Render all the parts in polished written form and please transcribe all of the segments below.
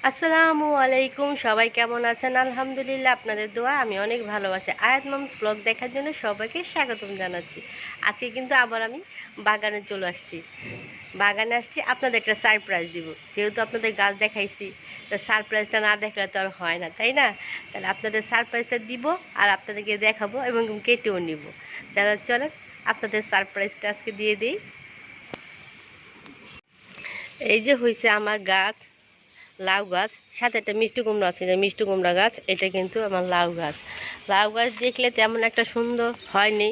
আসসালামু আলাইকুম, সবাই কেমন আছেন? আলহামদুলিল্লাহ, আপনাদের দোয়া আমি অনেক ভালো আছি। আয়াত মামস ব্লগ দেখার জন্য সবাইকে স্বাগতম জানাচ্ছি। আজকে কিন্তু আবার আমি বাগানে চলে আসছি। বাগানে আসছি আপনাদের একটা সারপ্রাইজ দিব। যেহেতু আপনাদের গাছ দেখাইছি, তো সারপ্রাইজটা না দেখলে তো আর হয় না, তাই না? তাহলে আপনাদের সারপ্রাইজটা দিব আর আপনাদেরকে দেখাবো এবং কেটেও নিব। তাহলে চলেন আপনাদের সারপ্রাইজটা আজকে দিয়ে দিই। এই যে হয়েছে আমার গাছ, লাউ গাছ, সাথে একটা মিষ্টি কুমড়া আছে, যে মিষ্টি কুমড়া গাছ, এটা কিন্তু আমার লাউ গাছ। লাউ গাছ দেখলে তেমন একটা সুন্দর হয়নি,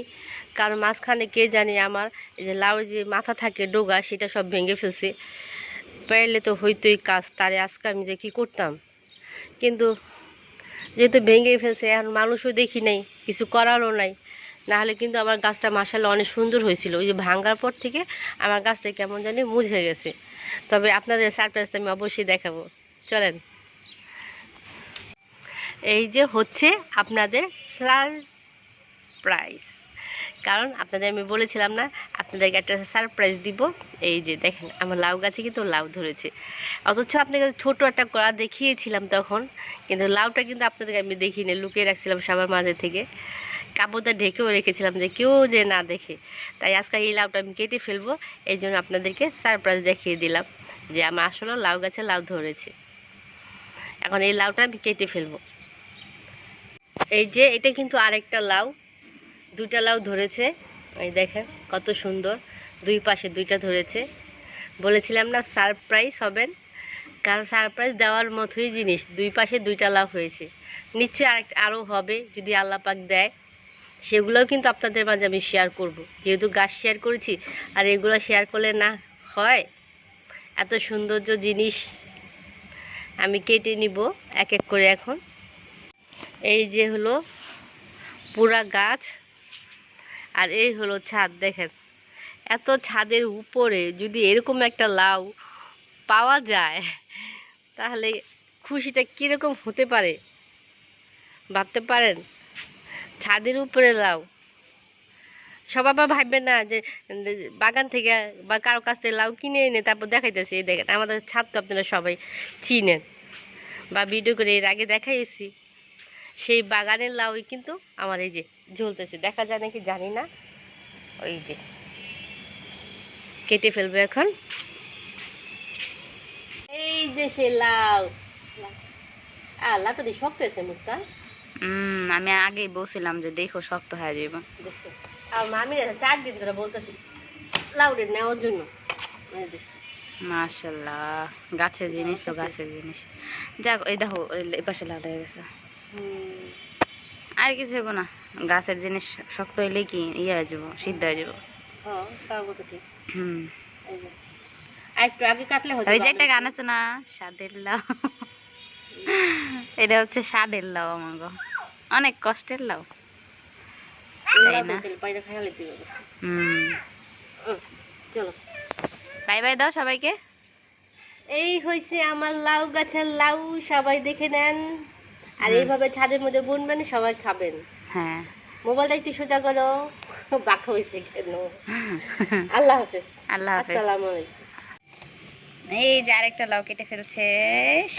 কারণ মাঝখানে কে জানি আমার এই যে লাউর যে মাথা থাকে ডোগা, সেটা সব ভেঙে ফেলছে। পারলে তো হইতোই কাজ, তারে আজকে আমি যে কী করতাম, কিন্তু যেহেতু ভেঙে ফেলছে, এখন মানুষও দেখি নাই, কিছু করারও নাই। নাহলে কিন্তু আমার গাছটা মাশাআল্লাহ অনেক সুন্দর হয়েছিল। ওই যে ভাঙার পর থেকে আমার গাছটা কেমন জানি মুছে গেছে। তবে আপনাদের সারপ্রাইজটা আমি অবশ্যই দেখাবো, চলেন। এই যে হচ্ছে আপনাদের সারপ্রাইজ, কারণ আপনাদের আমি বলেছিলাম না আপনাদেরকে একটা সারপ্রাইজ দিব। এই যে দেখেন আমার লাউ গাছে কিন্তু লাউ ধরেছে, অথচ আপনাকে ছোটো একটা কড়া দেখিয়েছিলাম তখন, কিন্তু লাউটা কিন্তু আপনাদেরকে আমি দেখিনি, লুকিয়ে রাখছিলাম সবার মাঝে থেকে, কাপড়টা ঢেকেও রেখেছিলাম যে কেউ যে না দেখে। তাই আজকে এই লাউটা আমি কেটে ফেলবো, এই জন্য আপনাদেরকে সারপ্রাইজ দেখিয়ে দিলাম যে আমার আসলে লাউ গাছে লাউ ধরেছে। এখন এই লাউটা আমি কেটে ফেলবো। এই যে এটা কিন্তু আরেকটা লাউ, দুইটা লাউ ধরেছে। এই দেখেন কত সুন্দর, দুই পাশে দুইটা ধরেছে। বলেছিলাম না সারপ্রাইজ হবেন, কারণ সারপ্রাইজ দেওয়ার মতোই জিনিস, দুই পাশে দুইটা লাউ হয়েছে। নিশ্চয়ই আরও হবে যদি আল্লাহ পাক দেয়, সেগুলোও কিন্তু আপনাদের মাঝে আমি শেয়ার করব। যেহেতু গাছ শেয়ার করেছি, আর এগুলো শেয়ার করলে না হয়, এত সৌন্দর্য জিনিস আমি কেটে নিব এক এক করে। এখন এই যে হলো পুরা গাছ, আর এই হলো ছাদ। দেখেন এত ছাদের উপরে যদি এরকম একটা লাউ পাওয়া যায়, তাহলে খুশিটা কীরকম হতে পারে ভাবতে পারেন? ছাদের উপরে লাউ, সব আবার ভাববেন না যে বাগান থেকে বা কারো কাছ থেকে লাউ কিনে এনে তারপর দেখাইতেছি। এই দেখেন আমাদের ছাদ তো আপনারা সবাই চিনেন বা ভিডিও করে এর আগে দেখাইছি, সেই বাগানের লাউই কিন্তু আমার এই যে ঝুলতেছে, দেখা যায় নাকি জানি না। ওই যে কেটে ফেলবো এখন। এই যে সে লাউ, আল্লাহ তো শক্ত হয়েছে মুস্কান। আমি আগেই বলছিলাম যে দেখো শক্ত হয়ে যাবে। আর মামি 4 দিন ধরে বলতেছি লাউডের নেওয়ার জন্য। মাশাআল্লাহ, গাছের জিনিস তো গাছের জিনিস। যাক, এই দেখো এই পাশে লাল হয়ে গেছে। আর কিছু হইব না, গাছের জিনিস শক্ত হইলে কি ইয়ে হয়ে যাবো, সিদ্ধ হয়ে যাবো। একটু আগে কাটলে ওই যে একটা গান আছে না, স্বাদের লাউ, এটা হচ্ছে স্বাদের লাউ, আমার গো অনেক কষ্টের লাউ, তাই না? চলো বাই বাই দাও সবাইকে। এই হয়েছে আমার লাউ গাছের লাউ, সবাই দেখে নেন। আর এইভাবে ছাদের মধ্যে বুনবেন, সবাই খাবেন। হ্যাঁ, মোবাইলটা একটু সোজা করো, বাঁকা হয়েছে কেন? আল্লাহ হাফেজ। আল্লাহ হাফেজ। আসসালামু আলাইকুম। এই যে আরেকটা লাউ কেটে ফেলছে,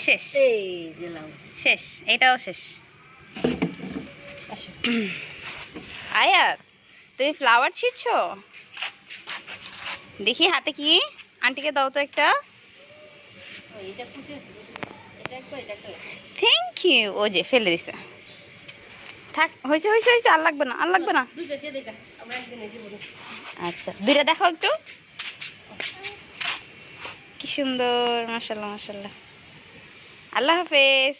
শেষ। এই যে লাউ শেষ, এটাও শেষ। আয়াত, তুমি ফ্লাওয়ার ছিঁড়ছো? দেখি হাতে কি, আন্টিকে দাও তো একটা। Thank you. ও যে ফেলে দিছে, থাক, হয়েছে হয়েছে হয়েছে, আর লাগবে না, আর লাগবে না। আচ্ছা, দুইটা দেখো একটু, কি সুন্দর, মাশাআল্লাহ মাশাআল্লাহ। আল্লাহ হাফেজ।